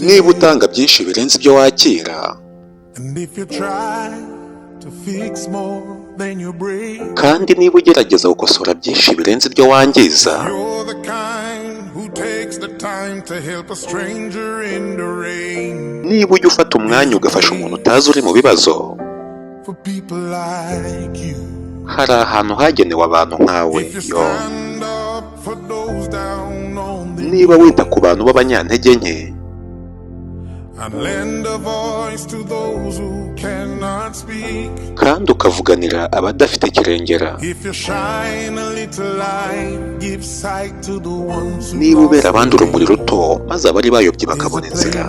niba utanga byinshi birenze ibyo wakira, kandi niba ugerageza gukosora byinshi birenze ibyo wangiza, niba ujya ufata umwanya ugafasha umuntu utazi uri mu bibazo, hari ahantu hagenewe abantu nkawe. Niba wita ku bantu b'abanyantege nke, kandi ukavuganira abadafite kirengera, niba ubera abandi urumuri ruto maze abari bayobye bakabona inzira,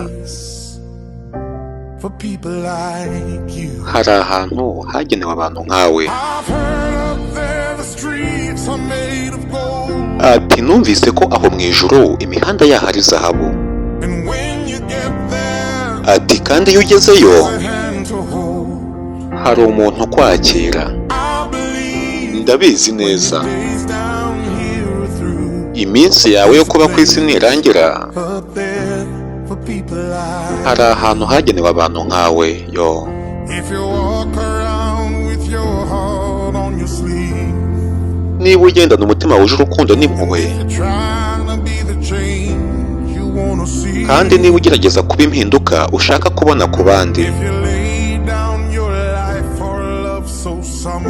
hari ahantu hagenewe abantu nkawe. Ati numvise ko aho mu ijuru imihanda yaho ari zahabu. Ati kandi iyo ugezeyo hari umuntu ukwakira. Ndabizi neza iminsi yawe yo kuba ku isi nirangira, hari ahantu hagenewe abantu nkawe. Niba ugendana umutima wuje urukundo n'impuhwe, kandi niba ugerageza kuba impinduka ushaka kubona ku bandi,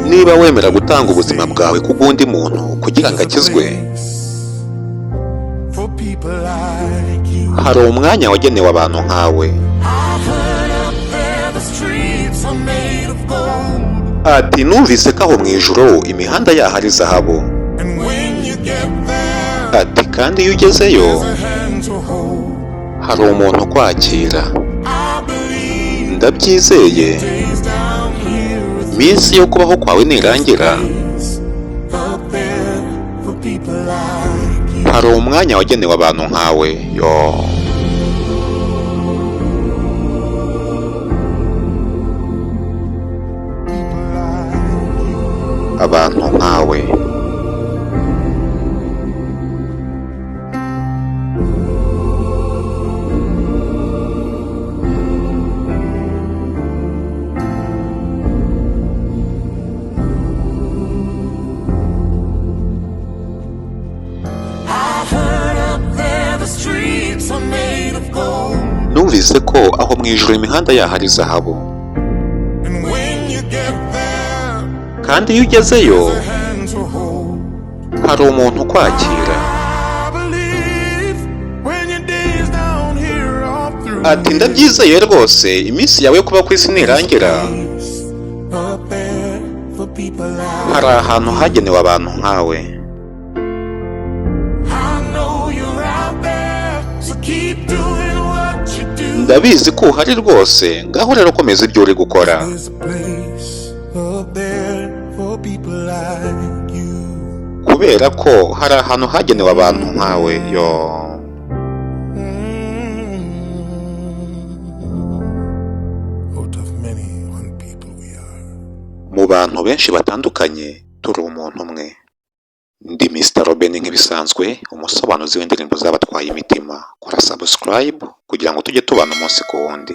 niba wemera gutanga ubuzima bwawe ku bw'undi muntu kugira ngo akizwe, hari umwanya wagenewe abantu nkawe. Ati numvise ko aho mu ijuru imihanda yaho ari zahabu. Ati kandi iyo ugezeyo hari umuntu ukwakira. Ndabyizeye iminsi yo kubaho kwawe nirangira, hari umwanya wagenewe abantu nkawe. Abantu nkawe. Numvise ko aho mu ijuru imihanda yaho ari zahabu, kandi iyo ugezeyo hari umuntu ukwakira. Ati ndabyizeye rwose iminsi yawe yo kuba ku isi nirangira, hari ahantu hagenewe abantu nkawe. Ndabizi ko uhari rwose, ngaho rero komeza ibyo uri gukora. Kubera ko hari ahantu hagenewe abantu nkawe. Mu bantu benshi batandukanye turi umuntu umwe. Ndi Mr. Robin nk'ibisanzwe, umusobanuzi w'indirimbo z'abatwaye imitima. Kora subscribe kugira ngo tujye tubana umunsi ku wundi.